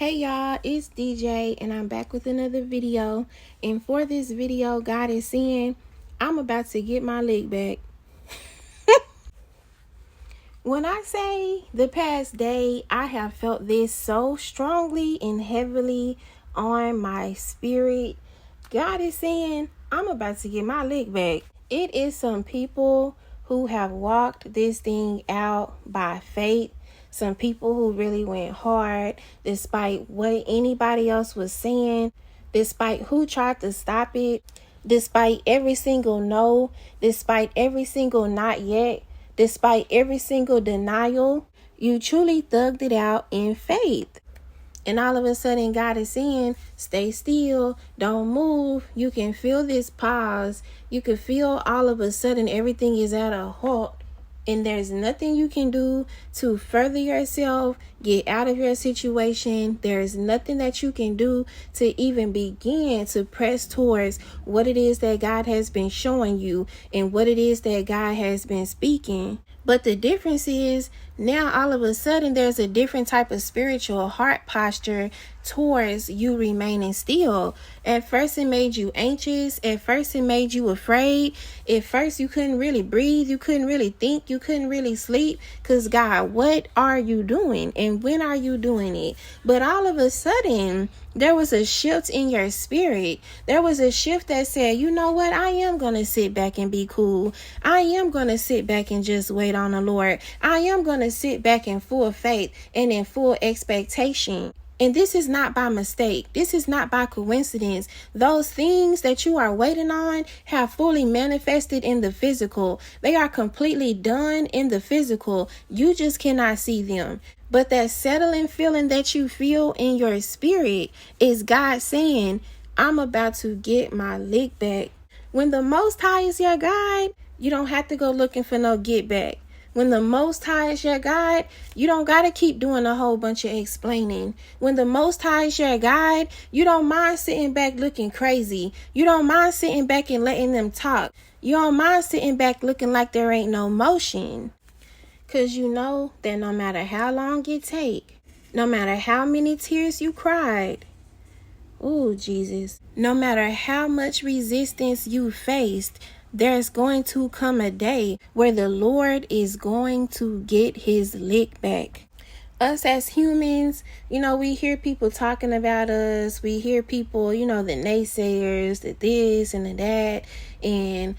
Hey y'all, it's DJ and I'm back with another video. And for this video, God is saying, I'm about to get my leg back. When I say the past day, I have felt this so strongly and heavily on my spirit. God is saying, I'm about to get my leg back. It is some people who have walked this thing out by faith. Some people who really went hard despite what anybody else was saying, despite who tried to stop it, despite every single no, despite every single not yet, despite every single denial. You truly thugged it out in faith. And all of a sudden, God is saying, stay still, don't move. You can feel this pause. You can feel all of a sudden everything is at a halt. And there's nothing you can do to further yourself, get out of your situation. There's nothing that you can do to even begin to press towards what it is that God has been showing you and what it is that God has been speaking. But the difference is now all of a sudden there's a different type of spiritual heart posture towards you remaining still. At first it made you anxious. At first it made you afraid. At first you couldn't really breathe. You couldn't really think. You couldn't really sleep. Because God, what are you doing? And when are you doing it? But all of a sudden there was a shift in your spirit. There was a shift that said, you know what? I am going to sit back and be cool. I am going to sit back and just wait on the Lord. I am going to sit back in full faith and in full expectation. And this is not by mistake. This is not by coincidence. Those things that you are waiting on have fully manifested in the physical. They are completely done in the physical. You just cannot see them. But that settling feeling that you feel in your spirit is God saying, I'm about to get my lick back. When the Most High is your guide, you don't have to go looking for no get back. When the Most High is your guide, you don't got to keep doing a whole bunch of explaining. When the Most High is your guide, you don't mind sitting back looking crazy. You don't mind sitting back and letting them talk. You don't mind sitting back looking like there ain't no motion. Because you know that no matter how long it take, no matter how many tears you cried, oh Jesus, no matter how much resistance you faced, there's going to come a day where the Lord is going to get his lick back. Us as humans, we hear people talking about us. We hear people, the naysayers, the this and the that. And,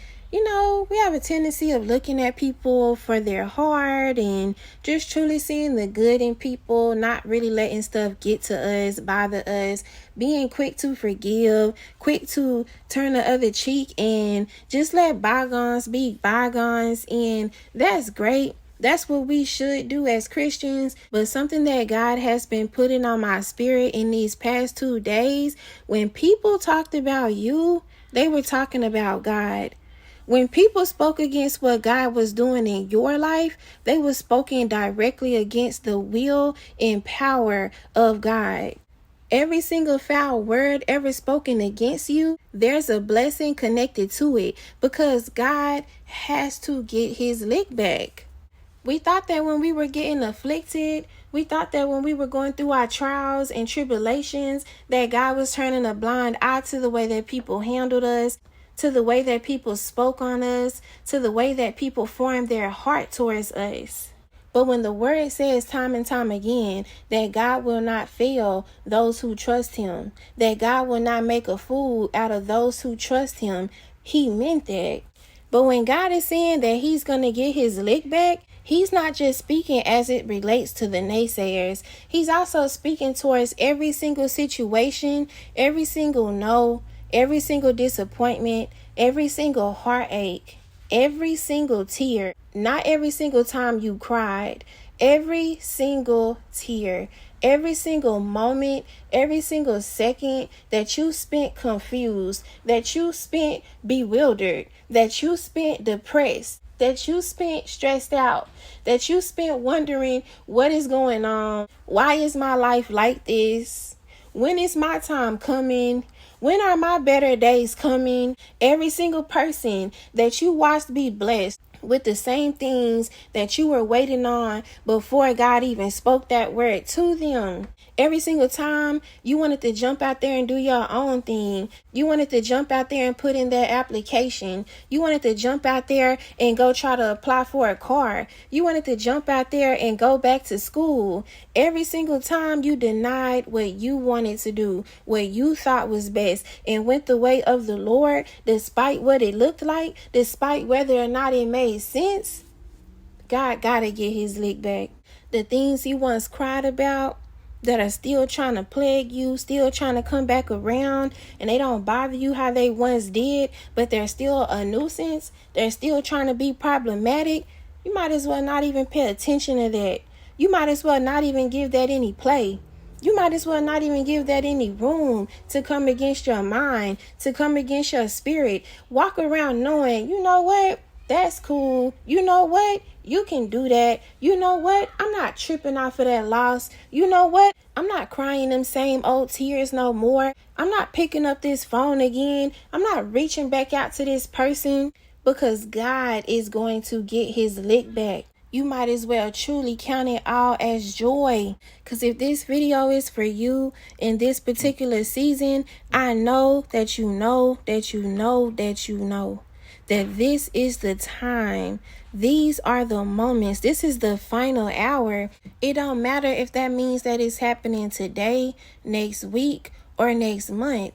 we have a tendency of looking at people for their heart and just truly seeing the good in people, not really letting stuff get to us, bother us, being quick to forgive, quick to turn the other cheek and just let bygones be bygones. And that's great. That's what we should do as Christians. But something that God has been putting on my spirit in these past 2 days, when people talked about you, they were talking about God. When people spoke against what God was doing in your life, they were spoken directly against the will and power of God. Every single foul word ever spoken against you, there's a blessing connected to it because God has to get his lick back. We thought that when we were getting afflicted, we thought that when we were going through our trials and tribulations, that God was turning a blind eye to the way that people handled us, to the way that people spoke on us, to the way that people formed their heart towards us. But when the word says time and time again that God will not fail those who trust him, that God will not make a fool out of those who trust him, he meant that. But when God is saying that he's going to get his lick back, he's not just speaking as it relates to the naysayers. He's also speaking towards every single situation, every single no, every single disappointment, every single heartache, every single tear. Not every single time you cried, every single tear, every single moment, every single second that you spent confused, that you spent bewildered, that you spent depressed, that you spent stressed out, that you spent wondering what is going on. Why is my life like this? When is my time coming? When are my better days coming? Every single person that you watched be blessed with the same things that you were waiting on before God even spoke that word to them. Every single time you wanted to jump out there and do your own thing. You wanted to jump out there and put in that application. You wanted to jump out there and go try to apply for a car. You wanted to jump out there and go back to school. Every single time you denied what you wanted to do, what you thought was best, and went the way of the Lord, despite what it looked like, despite whether or not it made sense, God gotta get his lick back. The things he once cried about that are still trying to plague you, still trying to come back around, and they don't bother you how they once did, but they're still a nuisance, they're still trying to be problematic, you might as well not even pay attention to that. You might as well not even give that any play. You might as well not even give that any room to come against your mind, to come against your spirit. Walk around knowing, you know what? That's cool. You know what? You can do that. You know what? I'm not tripping off of that loss. You know what? I'm not crying them same old tears no more. I'm not picking up this phone again. I'm not reaching back out to this person, because God is going to get his lick back. You might as well truly count it all as joy. Because if this video is for you in this particular season, I know that you know that you know that you know that this is the time. These are the moments. This is the final hour. It don't matter if that means that it's happening today, next week, or next month.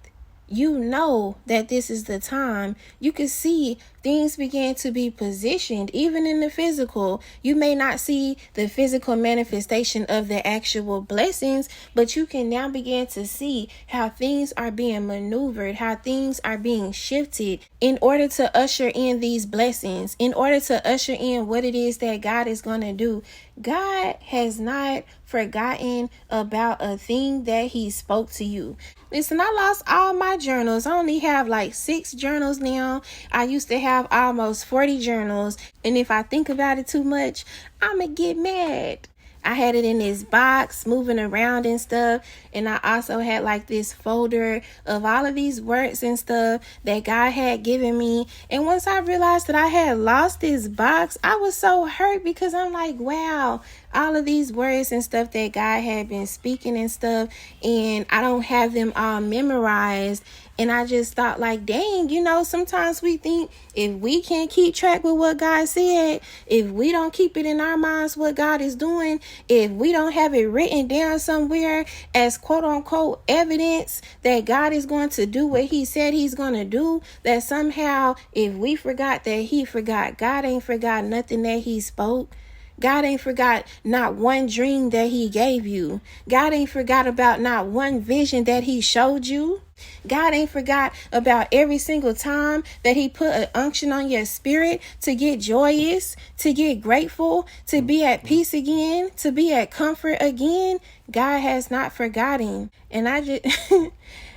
You know that this is the time. You can see things begin to be positioned, even in the physical. You may not see the physical manifestation of the actual blessings, but you can now begin to see how things are being maneuvered, how things are being shifted in order to usher in these blessings, in order to usher in what it is that God is going to do. God has not forgotten about a thing that he spoke to you. Listen, I lost all my journals. I only have like 6 journals now. I used to have almost 40 journals. And if I think about it too much, I'ma get mad. I had it in this box moving around and stuff. And I also had like this folder of all of these words and stuff that God had given me. And once I realized that I had lost this box, I was so hurt, because I'm like, wow, all of these words and stuff that God had been speaking and stuff, and I don't have them all memorized. And I just thought, like, dang, sometimes we think if we can't keep track with what God said, if we don't keep it in our minds what God is doing, if we don't have it written down somewhere as quote unquote evidence that God is going to do what he said he's going to do, that somehow if we forgot that he forgot, God ain't forgot nothing that he spoke. God ain't forgot not one dream that he gave you. God ain't forgot about not one vision that he showed you. God ain't forgot about every single time that he put an unction on your spirit to get joyous, to get grateful, to be at peace again, to be at comfort again. God has not forgotten. And I just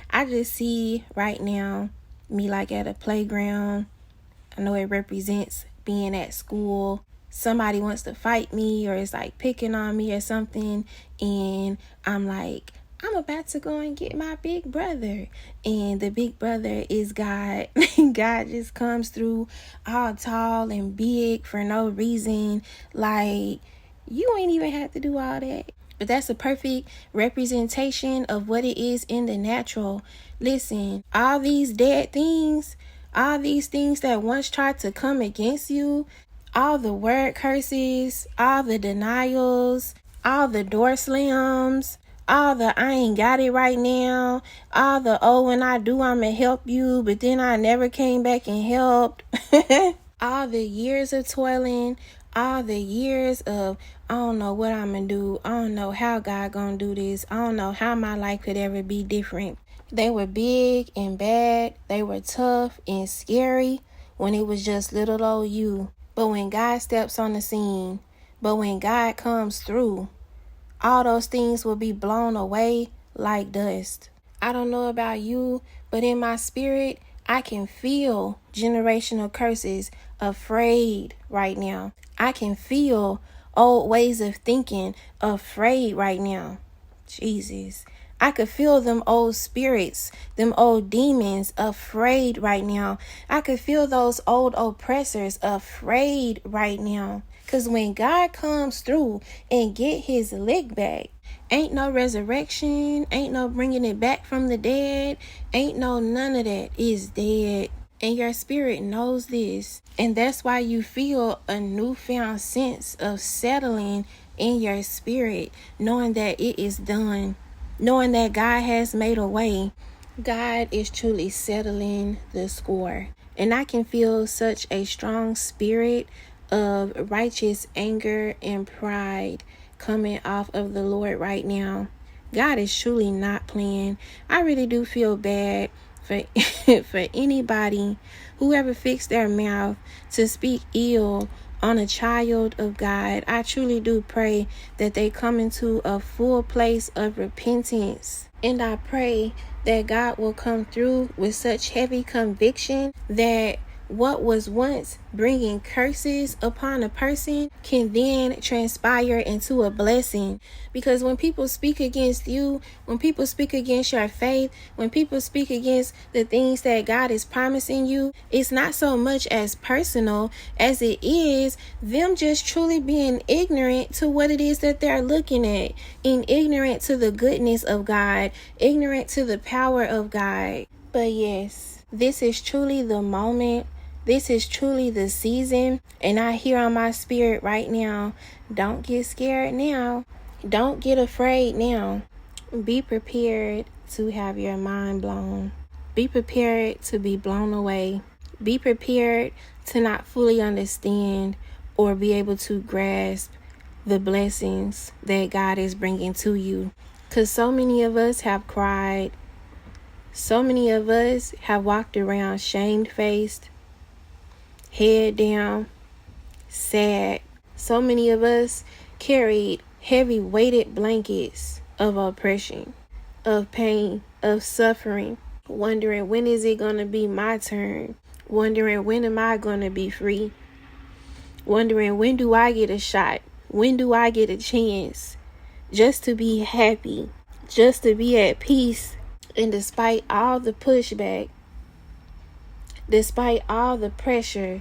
I just see right now me like at a playground. I know it represents being at school. Somebody wants to fight me, or it's like picking on me or something, and I'm like, I'm about to go and get my big brother. And the big brother is God. God just comes through all tall and big for no reason. Like, you ain't even have to do all that. But that's a perfect representation of what it is in the natural. Listen, all these dead things, all these things that once tried to come against you, all the word curses, all the denials, all the door slams, all the I ain't got it right now, all the oh, when I do, I'ma help you, but then I never came back and helped. All the years of toiling, all the years of I don't know what I'm gonna do, I don't know how God gonna do this, I don't know how my life could ever be different. They were big and bad, they were tough and scary when it was just little old you. But when God steps on the scene, but when God comes through, all those things will be blown away like dust. I don't know about you, but in my spirit, I can feel generational curses afraid right now. I can feel old ways of thinking afraid right now. Jesus. I could feel them old spirits, them old demons afraid right now. I could feel those old oppressors afraid right now. Because when God comes through and get his lick back, ain't no resurrection, ain't no bringing it back from the dead, ain't no none of that. Is dead. And your spirit knows this. And that's why you feel a newfound sense of settling in your spirit, knowing that it is done, knowing that God has made a way. God is truly settling the score. And I can feel such a strong spirit of righteous anger and pride coming off of the Lord right now. God is truly not playing. I really do feel bad for for anybody who ever fixed their mouth to speak ill on a child of God. I truly do pray that they come into a full place of repentance. And I pray that God will come through with such heavy conviction that what was once bringing curses upon a person can then transpire into a blessing. Because when people speak against you, when people speak against your faith, when people speak against the things that God is promising you, it's not so much as personal as it is them just truly being ignorant to what it is that they're looking at, and ignorant to the goodness of God, ignorant to the power of God. But yes, this is truly the moment. This is truly the season, and I hear on my spirit right now, don't get scared now. Don't get afraid now. Be prepared to have your mind blown. Be prepared to be blown away. Be prepared to not fully understand or be able to grasp the blessings that God is bringing to you. Because so many of us have cried. So many of us have walked around shamed-faced, head down, sad. So many of us carried heavy weighted blankets of oppression, of pain, of suffering, wondering when is it going to be my turn, wondering when am I going to be free, wondering when do I get a shot, when do I get a chance, just to be happy, just to be at peace. And despite all the pushback, despite all the pressure,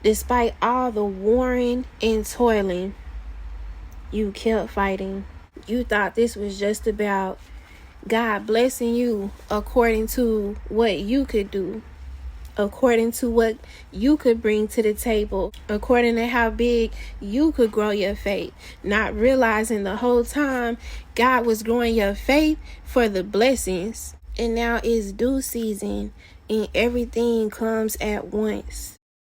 despite all the warring and toiling, you kept fighting. You thought this was just about God blessing you according to what you could do, according to what you could bring to the table, according to how big you could grow your faith, not realizing the whole time God was growing your faith for the blessings. And now it's due season and everything comes at once.